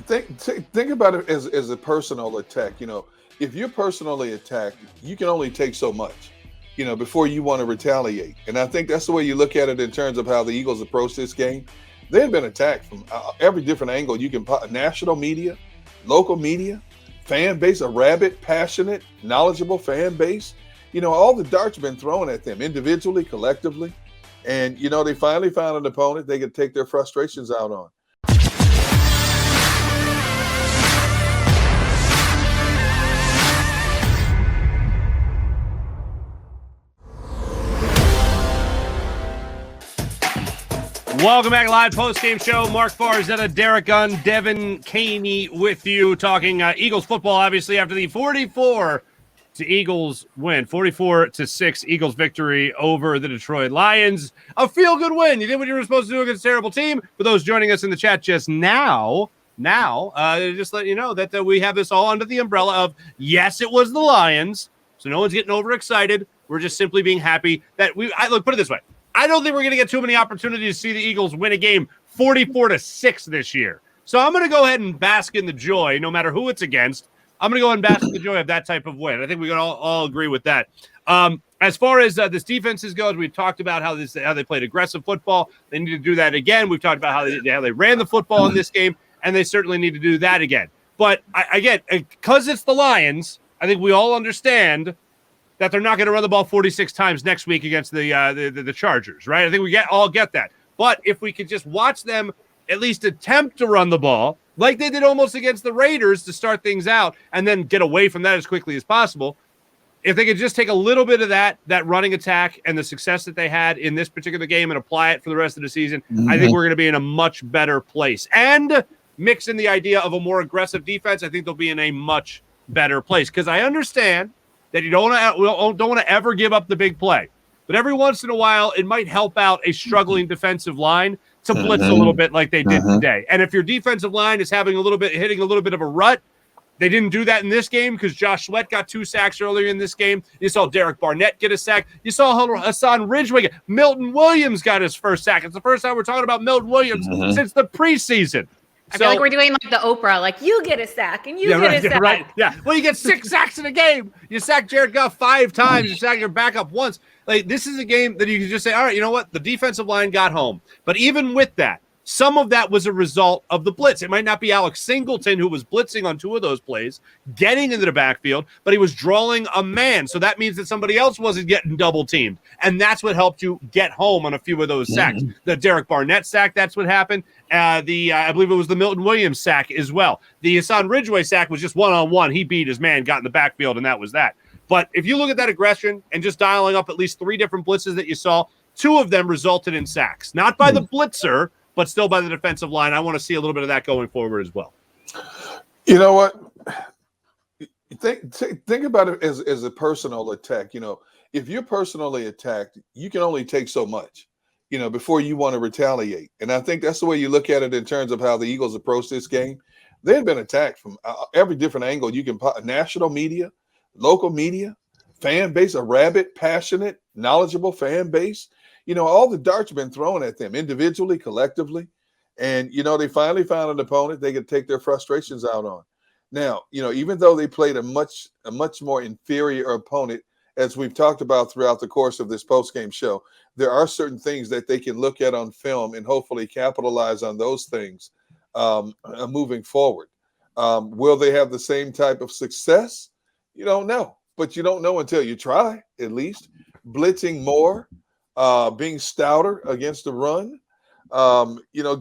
Think about it as a personal attack. If you're personally attacked, you can only take so much, before you want to retaliate. And I think that's the way you look at it in terms of how the Eagles approach this game. They've been attacked from every different angle you can. National media, local media, fan base, a rabid, passionate, knowledgeable fan base. All the darts have been thrown at them individually, collectively. And, they finally found an opponent they could take their frustrations out on. Welcome back, live post-game show. Mark Farzetta, Derek Gunn, Devin Caney with you, talking Eagles football, obviously, after the 44 to Eagles win. 44-6 Eagles victory over the Detroit Lions. A feel-good win. You did what you were supposed to do against a terrible team. For those joining us in the chat just now, just let you know that we have this all under the umbrella of, yes, it was the Lions, so no one's getting overexcited. We're just simply being happy that look, put it this way. I don't think we're going to get too many opportunities to see the Eagles win a game 44-6 this year. So I'm going to go ahead and bask in the joy, no matter who it's against. I'm going to go ahead and bask in the joy of that type of win. I think we can all agree with that. As far as this defenses goes, we've talked about how they played aggressive football. They need to do that again. We've talked about how they ran the football in this game, and they certainly need to do that again. But again, because it's the Lions, I think we all understand that they're not going to run the ball 46 times next week against the Chargers, right? I think we all get that. But if we could just watch them at least attempt to run the ball, like they did almost against the Raiders to start things out, and then get away from that as quickly as possible, if they could just take a little bit of that running attack and the success that they had in this particular game and apply it for the rest of the season, I think we're going to be in a much better place. And mix in the idea of a more aggressive defense, I think they'll be in a much better place. Because I understand that you don't want to ever give up the big play. But every once in a while, it might help out a struggling defensive line to blitz a little bit like they did today. And if your defensive line is hitting a little bit of a rut, they didn't do that in this game because Josh Sweat got 2 sacks earlier in this game. You saw Derek Barnett get a sack. You saw Hassan Ridgeway. Milton Williams got his first sack. It's the first time we're talking about Milton Williams since the preseason. I feel like we're doing like the Oprah, like you get a sack and you get a sack. Right. Yeah. Well, you get 6 sacks in a game. You sack Jared Goff 5 times. You sack your backup once. Like, this is a game that you can just say, all right, you know what? The defensive line got home. But even with that, some of that was a result of the blitz. It might not be Alex Singleton, who was blitzing on 2 of those plays, getting into the backfield, but he was drawing a man. So that means that somebody else wasn't getting double teamed. And that's what helped you get home on a few of those sacks. The Derek Barnett sack, that's what happened. I believe it was the Milton Williams sack as well. The Hassan Ridgeway sack was just one-on-one. He beat his man, got in the backfield, and that was that. But if you look at that aggression and just dialing up at least 3 different blitzes that you saw, 2 of them resulted in sacks. Not by the blitzer, but still by the defensive line. I want to see a little bit of that going forward as well. You know what? Think about it as a personal attack. If you're personally attacked, you can only take so much, before you want to retaliate. And I think that's the way you look at it in terms of how the Eagles approach this game. They've been attacked from every different angle you can. National media, local media, fan base, a rabid, passionate, knowledgeable fan base. All the darts have been thrown at them individually, collectively. And, they finally found an opponent they could take their frustrations out on. Now, even though they played a much more inferior opponent, as we've talked about throughout the course of this postgame show, there are certain things that they can look at on film and hopefully capitalize on those things moving forward. Will they have the same type of success? You don't know, but you don't know until you try, at least. Blitzing more, being stouter against the run,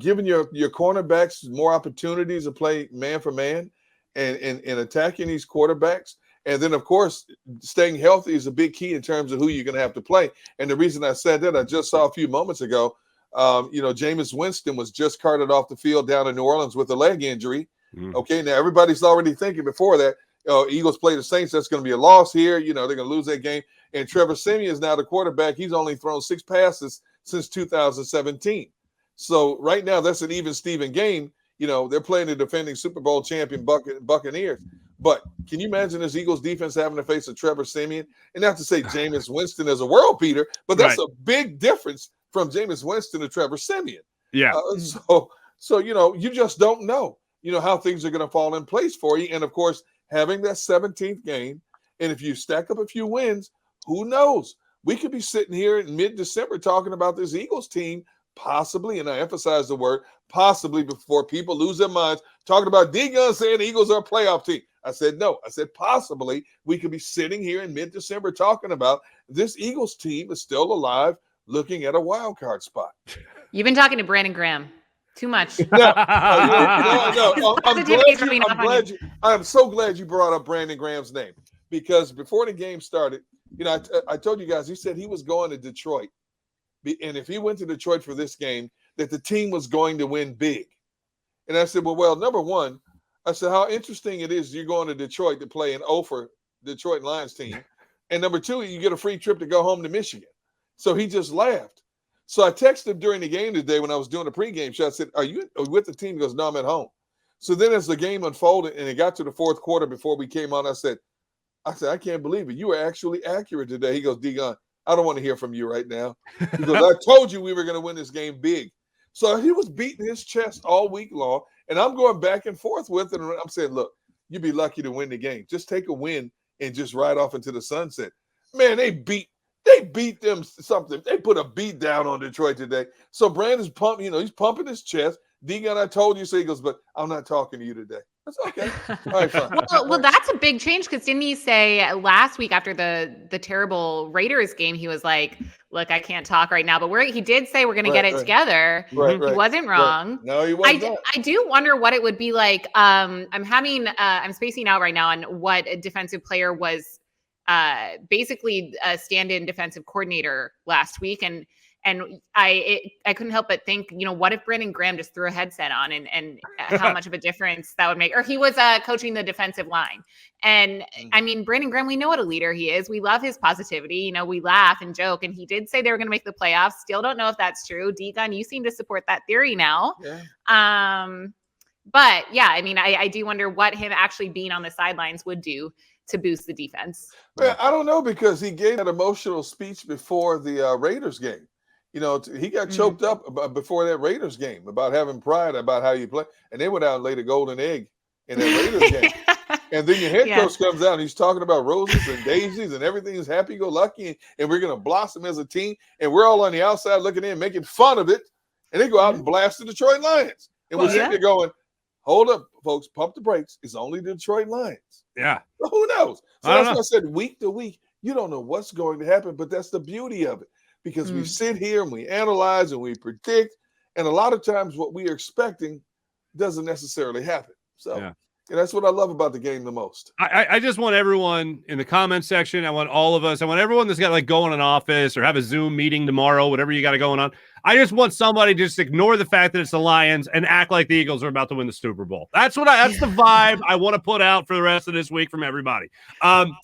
giving your cornerbacks more opportunities to play man for man and attacking these quarterbacks. And then, of course, staying healthy is a big key in terms of who you're going to have to play. And the reason I said that, I just saw a few moments ago, Jameis Winston was just carted off the field down in New Orleans with a leg injury. Okay, now everybody's already thinking before that, Eagles play the Saints, that's going to be a loss here. They're going to lose that game. And Trevor Siemian is now the quarterback. He's only thrown 6 passes since 2017. So right now, that's an even Steven game. They're playing the defending Super Bowl champion Buccaneers. But can you imagine this Eagles defense having to face a Trevor Siemian? And not to say Jameis Winston is a world beater, but that's a big difference from Jameis Winston to Trevor Siemian. Yeah. So you just don't know. how things are going to fall in place for you. And of course, having that 17th game, and if you stack up a few wins, who knows? We could be sitting here in mid-December talking about this Eagles team possibly, and I emphasize the word possibly before people lose their minds, talking about D-Gun saying the Eagles are a playoff team. I said no. I said possibly we could be sitting here in mid-December talking about this Eagles team is still alive, looking at a wild card spot. You've been talking to Brandin Graham too much. No, I'm so glad you brought up Brandin Graham's name, because before the game started, I told you guys, he said he was going to Detroit. And if he went to Detroit for this game, that the team was going to win big. And I said, well, number one, I said, how interesting it is you're going to Detroit to play an Ofer Detroit Lions team. And number two, you get a free trip to go home to Michigan. So he just laughed. So I texted him during the game today when I was doing a pregame show. I said, are you with the team? He goes, no, I'm at home. So then as the game unfolded and it got to the fourth quarter before we came on, I said, I can't believe it. You were actually accurate today. He goes, D-Gun, I don't want to hear from you right now. He goes, I told you we were going to win this game big. So he was beating his chest all week long, and I'm going back and forth with it. And I'm saying, look, you'd be lucky to win the game. Just take a win and just ride off into the sunset. Man, they beat them something. They put a beat down on Detroit today. So Brandon's pumping, he's pumping his chest. D-Gun, I told you, so he goes, but I'm not talking to you today. That's okay. All right, fine. Well, that's a big change, because didn't he say last week after the terrible Raiders game, he was like, look, I can't talk right now, but he did say we're going to get it together. Right. He wasn't wrong. Right. No, he wasn't. I do wonder what it would be like. I'm spacing out right now on what a defensive player was basically a stand-in defensive coordinator last week. And I couldn't help but think, what if Brandin Graham just threw a headset on and how much of a difference that would make? Or he was coaching the defensive line. And I mean, Brandin Graham, we know what a leader he is. We love his positivity. We laugh and joke. And he did say they were going to make the playoffs. Still don't know if that's true. D-Gun, you seem to support that theory now. Yeah. But yeah, I mean, I do wonder what him actually being on the sidelines would do to boost the defense. Man, I don't know, because he gave that emotional speech before the Raiders game. He got choked up before that Raiders game about having pride about how you play. And they went out and laid a golden egg in that Raiders game. And then your head coach comes out and he's talking about roses and daisies and everything is happy-go-lucky and we're going to blossom as a team. And we're all on the outside looking in, making fun of it. And they go out and blast the Detroit Lions. And we're sitting there going, hold up, folks, pump the brakes. It's only the Detroit Lions. Yeah. So who knows? So that's why I said week to week, you don't know what's going to happen, but that's the beauty of it. Because we sit here and we analyze and we predict, and a lot of times what we are expecting doesn't necessarily happen. So that's what I love about the game the most. I just want everyone in the comment section. I want all of us. I want everyone that's got like go in an office or have a Zoom meeting tomorrow, whatever you got going on. I just want somebody to just ignore the fact that it's the Lions and act like the Eagles are about to win the Super Bowl. That's the vibe I want to put out for the rest of this week from everybody.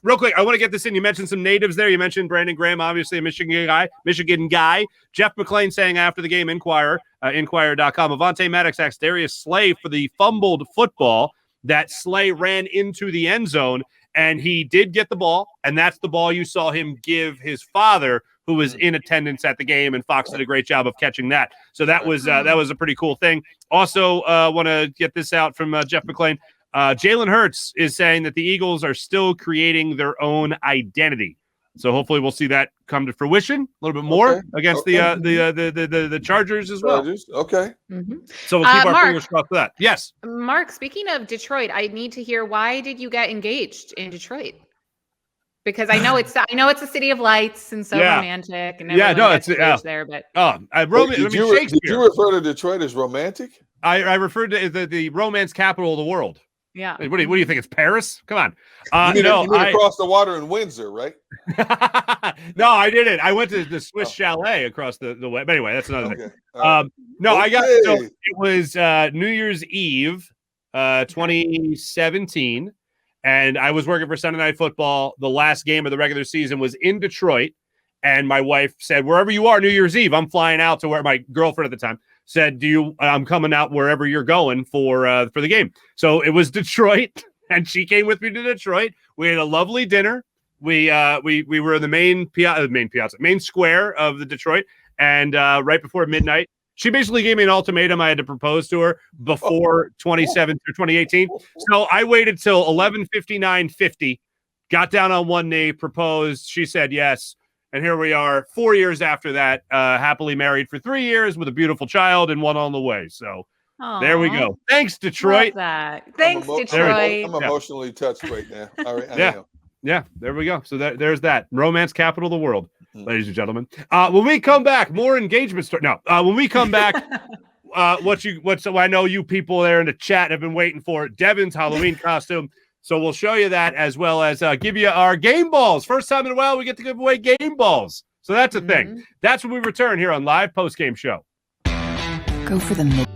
Real quick, I want to get this in. You mentioned some natives there. You mentioned Brandin Graham, obviously a Michigan guy. Jeff McClain saying after the game, Inquirer.com, Avonte Maddox asked Darius Slay for the fumbled football that Slay ran into the end zone, and he did get the ball, and that's the ball you saw him give his father, who was in attendance at the game, and Fox did a great job of catching that. So that was a pretty cool thing. Also, want to get this out from Jeff McClain. Jalen Hurts is saying that the Eagles are still creating their own identity. So hopefully we'll see that come to fruition a little bit more against the Chargers as well. Okay. Mm-hmm. So we'll keep our fingers crossed for that. Yes. Mark, speaking of Detroit, I need to hear, why did you get engaged in Detroit? Because I know it's a city of lights and so romantic, and everyone gets engaged there. But did you refer to Detroit as romantic? I referred to the romance capital of the world. Yeah. What do you think? It's Paris? Come on. You mean across the water in Windsor, right? No, I didn't. I went to the Swiss chalet across the way. But anyway, that's another thing. It was New Year's Eve, 2017. And I was working for Sunday Night Football. The last game of the regular season was in Detroit. And my wife said, wherever you are New Year's Eve, I'm flying out to where my girlfriend at the time said, I'm coming out wherever you're going for the game. So it was Detroit, and she came with me to Detroit. We had a lovely dinner. We were in the main square of the Detroit, and right before midnight, She basically gave me an ultimatum. I had to propose to her before 2018. So I waited till 11:59:50, got down on one knee, proposed. She said yes. And here we are 4 years after that, happily married for 3 years with a beautiful child and one on the way. So there we go. Thanks, Detroit. Love that. Thanks, Detroit. I'm emotionally touched right now. All right. Yeah, there we go. So there's that. Romance capital of the world, ladies and gentlemen. When we come back, more engagement story. No, when we come back, I know you people there in the chat have been waiting for Devin's Halloween costume. So we'll show you that, as well as give you our game balls. First time in a while, we get to give away game balls. So that's a thing. That's when we return here on Live Postgame Show. Go for the mid.